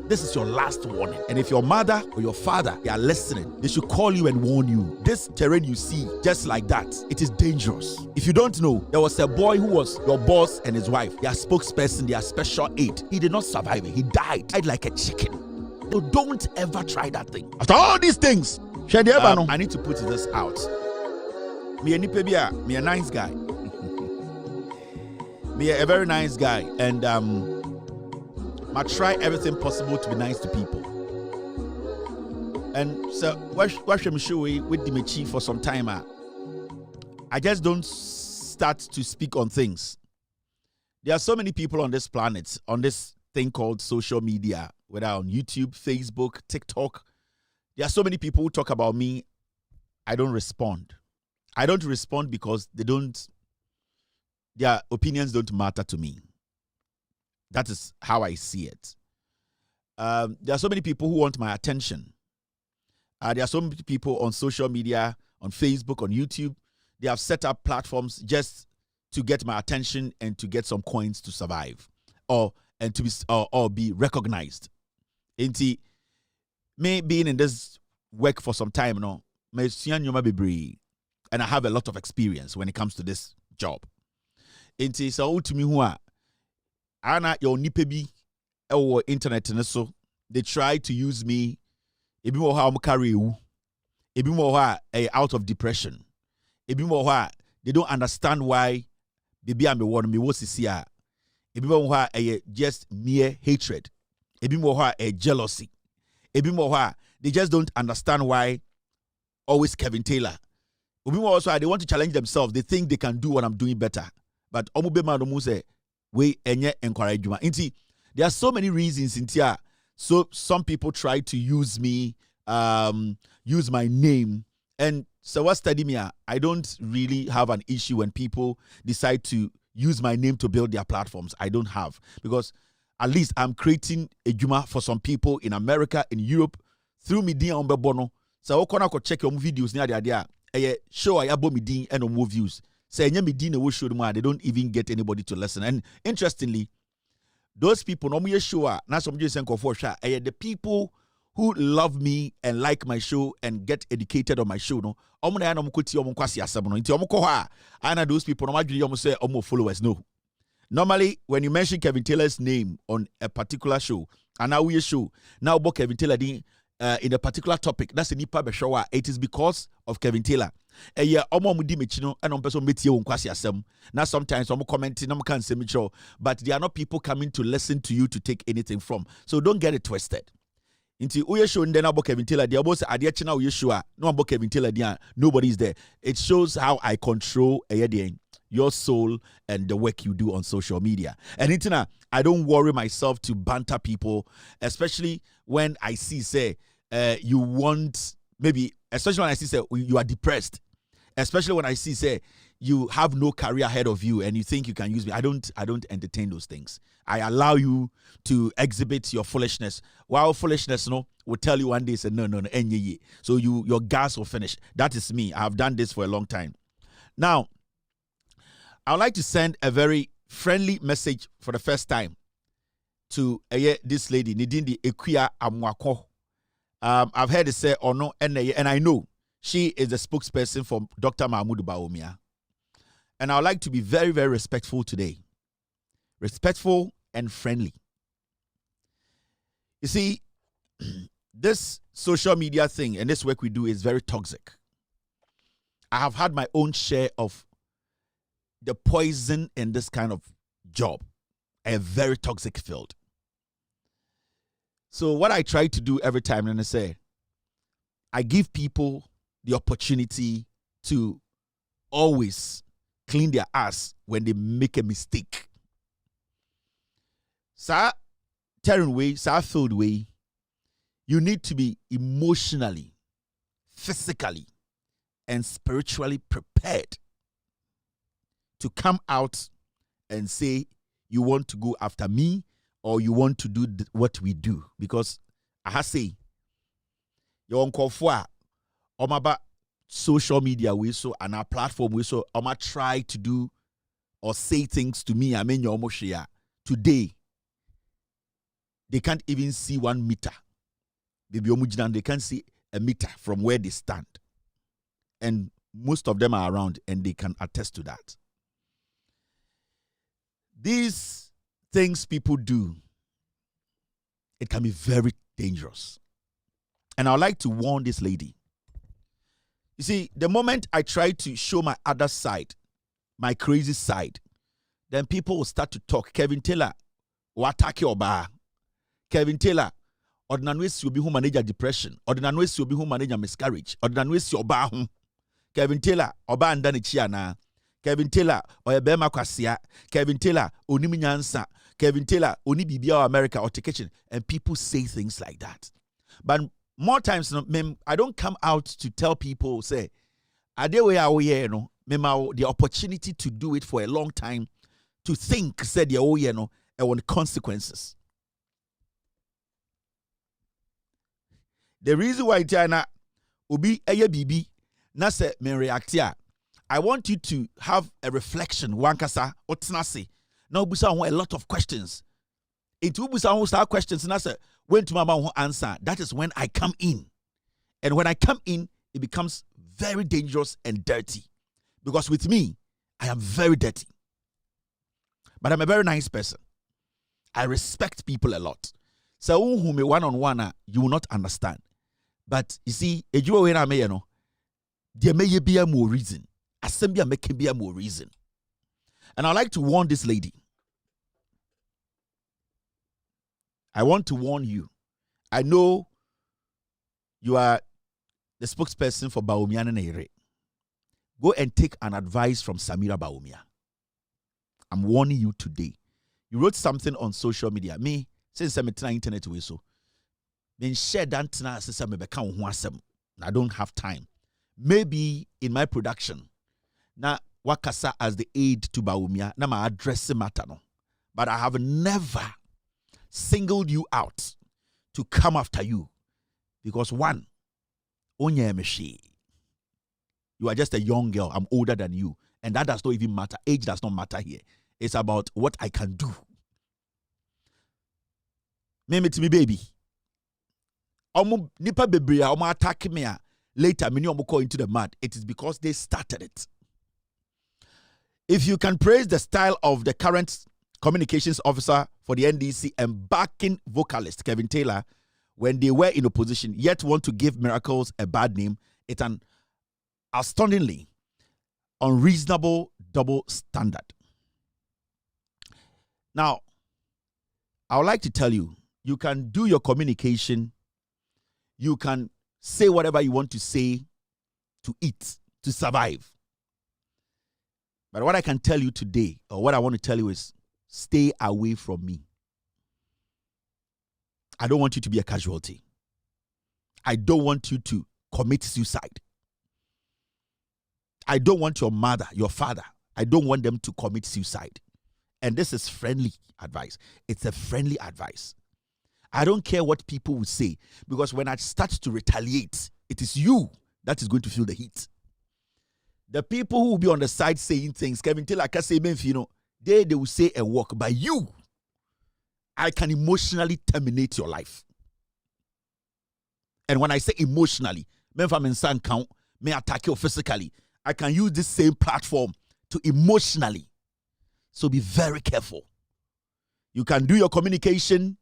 This is your last warning. And if your mother or your father, they are listening, they should call you and warn you. This terrain you see, just like that, it is dangerous. If you don't know, there was a boy who was your boss and his wife, their spokesperson, their special aide. He did not survive it. He died like a chicken. So don't ever try that thing. After all these things, I need to put this out. Me a nice guy. Me a very nice guy. And I try everything possible to be nice to people. And so, what I'm sure with the chief for some time, I just don't start to speak on things. There are so many people on this planet, on this thing called social media, whether on YouTube, Facebook, TikTok. There are so many people who talk about me. I don't respond. I don't respond because their opinions don't matter to me. That is how I see it. There are so many people who want my attention. There are so many people on social media, on Facebook, on YouTube. They have set up platforms just to get my attention and to get some coins to survive, or be recognized. Me being in this work for some time, and I have a lot of experience when it comes to this job. So to me, who are Anna your NPP or internet and so they try to use me. Ebi mo ha carry you. Ebi mo ha out of depression. Ebi mo ha they don't understand why baby I'm one me was here. Ebi mo ha just mere hatred. Ebi mo ha jealousy. Ebi mo ha they just don't understand why always Kevin Taylor. Ebi mo also they want to challenge themselves. They think they can do what I'm doing better. But omube ma no say we enye encouragement. There are so many reasons in here. So some people try to use me, use my name. And so what study me? I don't really have an issue when people decide to use my name to build their platforms. I don't have, because at least I'm creating a juma for some people in America, in Europe, through me on Bono. So I can check your videos near the idea. Show I abo me din and more views. Say they don't even get anybody to listen. And interestingly, those people normally show the people who love me and like my show and get educated on my show. No, those people normally say followers. No, normally when you mention Kevin Taylor's name on a particular show, and now we show now about Kevin Taylor in a particular topic, that's a nipa beshowa. It is because of Kevin Taylor. Now sometimes I'm commenting, can't say but there are not people coming to listen to you to take anything from. So don't get it twisted. Into Uye show and then about Kevin Taylor, the boss Adiachina Yeshua, no about Kevin Taylor, nobody's there. It shows how I control your soul and the work you do on social media. And Intina, I don't worry myself to banter people, especially when I see say you want maybe, especially when I see say you are depressed, especially when I see say you have no career ahead of you and you think you can use me. I don't entertain those things. I allow you to exhibit your foolishness. While foolishness will tell you one day say no, so your gas will finish. That is me. I have done this for a long time. Now, I would like to send a very friendly message for the first time to this lady, Nidindi Ekua Amoako. I've heard it say or no, and I know she is the spokesperson for Dr. Bawumia. And I would like to be very, very respectful today. Respectful and friendly. You see, this social media thing and this work we do is very toxic. I have had my own share of the poison in this kind of job. A very toxic field. So what I try to do every time, and I say, I give people the opportunity to always clean their ass when they make a mistake. Sir, turn way, sir, filled way, you need to be emotionally, physically, and spiritually prepared to come out and say you want to go after me or you want to do what we do. Because I say, your uncle for my social media we so and our platform we so I'ma try to do or say things to me. I mean your today. They can't even see 1 meter. They can't see a meter from where they stand. And most of them are around and they can attest to that. These things people do, it can be very dangerous. And I would like to warn this lady. You see, the moment I try to show my other side, my crazy side, then people will start to talk. Kevin Taylor, what attack your bar? Kevin Taylor, ordinary will be who manage depression. Ordinary will be who manage miscarriage. Ordinary your bar home. Kevin Taylor, oba andani chiana. Kevin Taylor, oyebema kwasia. Kevin Taylor, onimi nyansa. Kevin Taylor, oni bibia America or kitchen. And people say things like that. But more times, I don't come out to tell people, say, adewe awoye no, the opportunity to do it for a long time, to think, said the awoye no, and want consequences. The reason why China ubi eye bibi na se men react here, I want you to have a reflection. Wankasa otnase. Now busa a lot of questions. It will busa start questions na se when to mama answer. That is when I come in. And when I come in, it becomes very dangerous and dirty. Because with me, I am very dirty. But I'm a very nice person. I respect people a lot. So who me one-on-one, you will not understand. But you see, there may be a more reason. Assembly may be a more reason. And I'd like to warn this lady. I want to warn you. I know you are the spokesperson for Bawumia and Ere. Go and take an advice from Samira Bawumia. I'm warning you today. You wrote something on social media. Me, since I'm on internet way so. Then share that I don't have time. Maybe in my production, na wakasa as the aide to Bawumia, na ma address matter no. But I have never singled you out to come after you. Because one, you are just a young girl. I'm older than you. And that does not even matter. Age does not matter here. It's about what I can do. Name it to me, baby. Nipa bebre omo attack me later many omo go into the mud. It is because they started it. If you can praise the style of the current communications officer for the NDC and backing vocalist Kevin Taylor when they were in opposition, yet want to give Miracles a bad name, it's an astoundingly unreasonable double standard. Now, I would like to tell you, you can do your communication. You can say whatever you want to say to eat, to survive. But what I can tell you today, or what I want to tell you is, stay away from me. I don't want you to be a casualty. I don't want you to commit suicide. I don't want your mother, your father, I don't want them to commit suicide. And this is friendly advice. It's a friendly advice. I don't care what people will say, because when I start to retaliate, it is you that is going to feel the heat. The people who will be on the side saying things, Kevin Taylor, I say, they will say a walk. By you, I can emotionally terminate your life. And when I say emotionally, may attack you physically. I can use this same platform to emotionally. So be very careful. You can do your communication.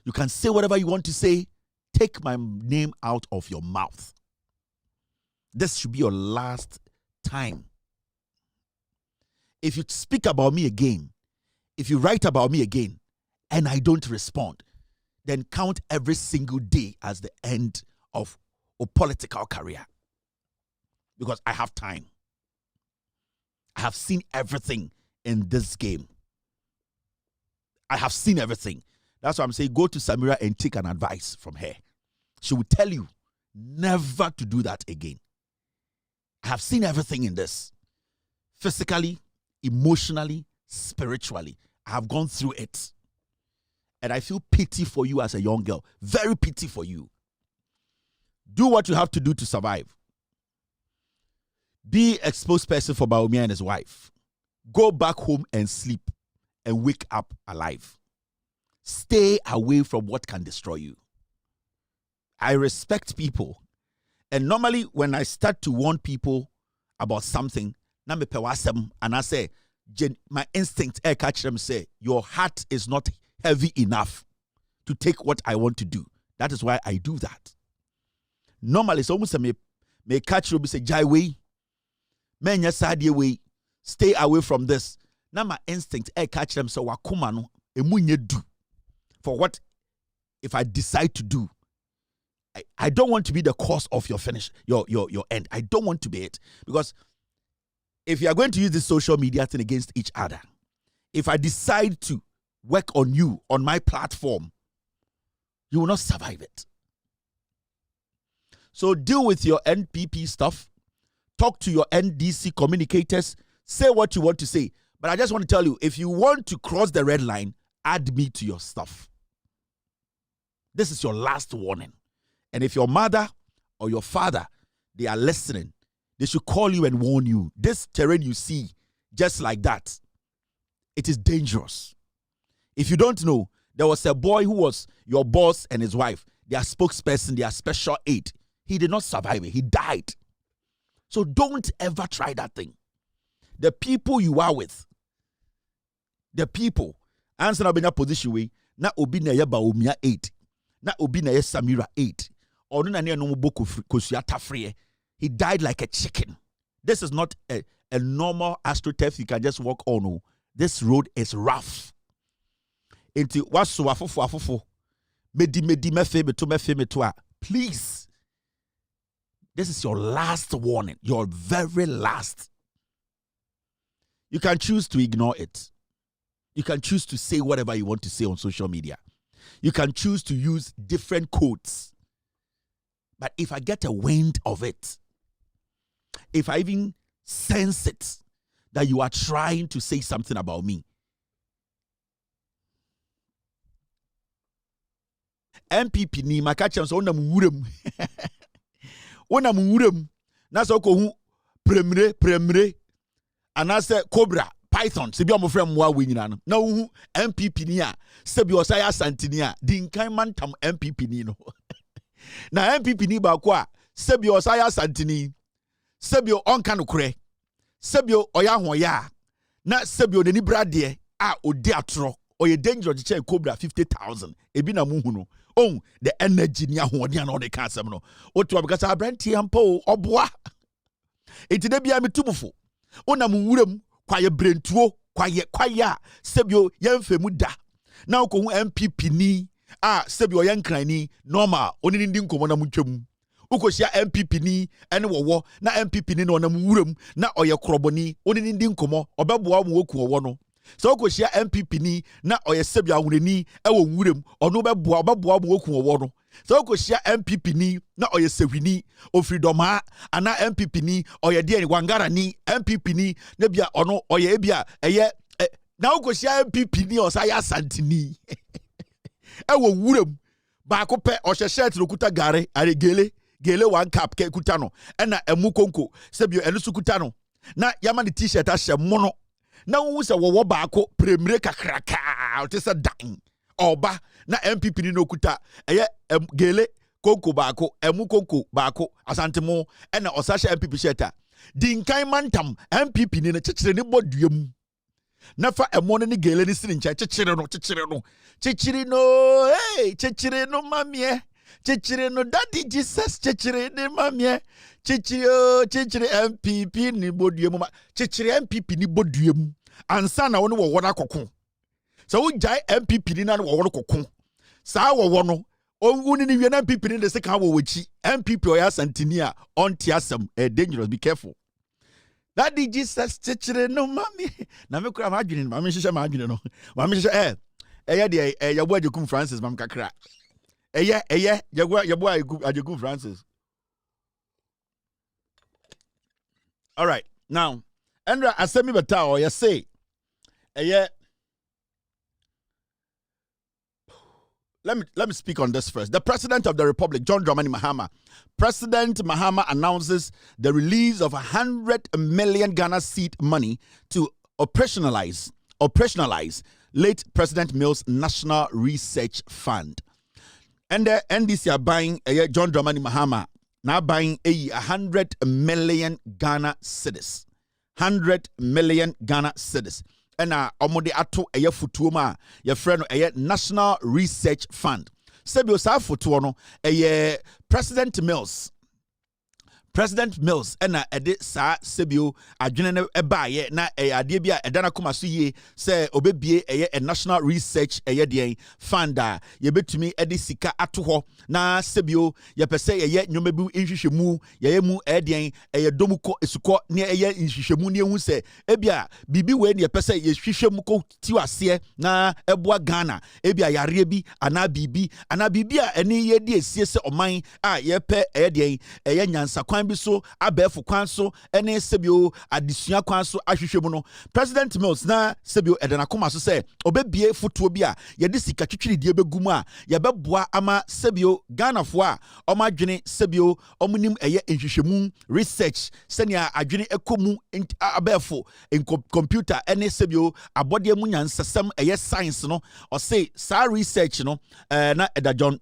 You can say whatever you want to say. Take my name out of your mouth. This should be your last time. If you speak about me again, if you write about me again, and I don't respond, then count every single day as the end of a political career. Because I have time. I have seen everything in this game. I have seen everything. That's why I'm saying go to Samira and take an advice from her. She will tell you never to do that again. I have seen everything in this. Physically, emotionally, spiritually. I have gone through it. And I feel pity for you as a young girl. Very pity for you. Do what you have to do to survive. Be a spokesperson for Bawumia and his wife. Go back home and sleep and wake up alive. Stay away from what can destroy you. I respect people. And normally when I start to warn people about something, and I say, my instinct, I catch them say, your heart is not heavy enough to take what I want to do. That is why I do that. Normally, it's almost a me catch you say, Jai way, men sadie way, stay away from this. Now my instinct, I catch them so wakumano, emunye do. For what if I decide to do? I don't want to be the cause of your finish, your end. I don't want to be it. Because if you are going to use this social media thing against each other, if I decide to work on you, on my platform, you will not survive it. So deal with your NPP stuff. Talk to your NDC communicators. Say what you want to say. But I just want to tell you, if you want to cross the red line, add me to your stuff. This is your last warning. And if your mother or your father, they are listening, they should call you and warn you. This terrain you see, just like that, it is dangerous. If you don't know, there was a boy who was your boss and his wife, their spokesperson, their special aide. He did not survive it. He died. So don't ever try that thing. The people you are with, the people, answer na benya position way, na obi na ye Bawumia 8, na obi na ye Samira 8. Or no na ne no boku kosuata free. He died like a chicken. This is not a normal astroturf you can just walk on. No. This road is rough. Into waso afofo. Medi mefe meto. Please. This is your last warning. Your very last. You can choose to ignore it. You can choose to say whatever you want to say on social media. You can choose to use different codes. But if I get a wind of it, if I even sense it, that you are trying to say something about me, NPP ni makacha so onam wurem. Onam wurem. Na so ko hu premre anase cobra python se bi omofrem wa wenyina no. Na hu NPP ni a se bi osaya asantini a dinkan mantam NPP ni no. Na NPP ni ba ko a se bi osaya asantini se bi onka no kure se bi oya hoya na se bi onani brade a odi atro oye dangerous che cobra 50,000 ebi na muhu no. Oh, the energy ni ahoɔden na ɔde ka asɛm no. Otu because abranti ampo ɔboa. Enti de bia metumfo. Onam wuram kwaye brentuo kwaye sebio yemfemu da. Na ko hu MPP ni a sebio yankrani normal oni ndi nkomo na mutwam. Ukohia MPP ni ene wowo na MPP ni na onam wuram na oye kroboni oni ndi nkomo obeboa mo woku wowo no. So ukohia MPP ni na oye sebio ahureni ewo wuram ono obeboa mo woku wowo no. So ukohia MPP ni na oye sehwini ofridoma ana MPP ni oye de wangara ni MPP ni na bia ono oye bia eye na ukohia MPP ni osaya santini ewo wuram ba ko pe ohye shirt no kuta gare are gele one cap ke kuta no na emu konko sebio enu su kuta no na yama ni t-shirt ahye mono na wu se wo ba ko premre kakraka o te se dan oba na MPP ni no kuta eye gele konko baako emu konko baako asantemo na osahye MPP shirt dinkan mantam MPP ni na chechire ni boduam na fa emo ni gele ni sini ncha chechire no hey chechire no mamie chechire no daddy Jesus chechire ni mamie chechire MPP ni boduam chechire MPP ni boduam ansa na woni wo woda kokon so wo jai MPP ni na wo woda kokon sa wo no owuni ni wiena MPP ni de se kan wo wachi MPP oya santini a on tiasem dangerous, be careful. That Jesus chechire no mami na me kura ma adwene ma me hyehyɛ ma adwene no ma me hyehyɛ de yabo ajekum Francis mam kakra yabo ajekum Francis. All right, now Andra asemi beta o you say Let me speak on this first. The President of the Republic, John Dramani Mahama. President Mahama announces the release of 100 million Ghana seed money to operationalize late President Mills National Research Fund. And the NDC are buying John Dramani Mahama, now buying 100 million Ghana cedis. 100 million Ghana cedis. And omode ato futuoma your friend National Research Fund. Sebio sa futuo no President Mills and ede sa sebio adwene ne ebaye na ade bia edana koma so ye se obebie a National Research fund ye betumi ede sika ato ho na sebio ye pese ye nyomebu nhwehwemu ye mu eden domuko esuko ne nhwehwemu ne hu se ebia bibi we ne pese ye hwehwemu ko tiwase na eboa Ghana ebia yare bi ana bibi a ene ye di esie se oman a ye pe eden nyansa biso abefo kwan so ene sebio adesua kwan so ahwehwemu no President Mills na sebio edena koma so se obebie foto bi a ye de sika twetwiri die begum a ye beboa ama sebio Ghana fo a omadwene sebio omunim nhwehwemu research senia adwene ekomu abefo computer ene sebio abode mu nyansasem science no o say sa research no na eda John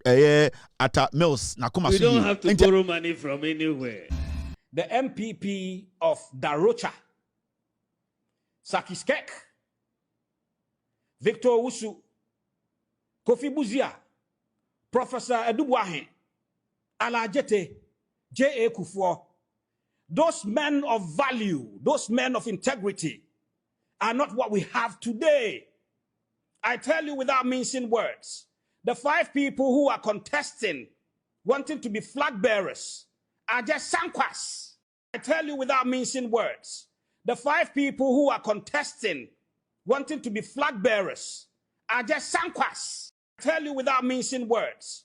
Atta Mills na koma so we don't have to borrow money from anywhere. The MPP of Darocha, Sakiskek, Victor Wusu, Kofi Buzia, Professor Edubuahe, Alajete, J.A. Kufuor, those men of value, those men of integrity are not what we have today. I tell you without mincing words, the 5 people who are contesting, wanting to be flag bearers, are just sankwas. I tell you without mincing words, the 5 people who are contesting, wanting to be flag bearers, are just sankwas. I tell you without mincing words,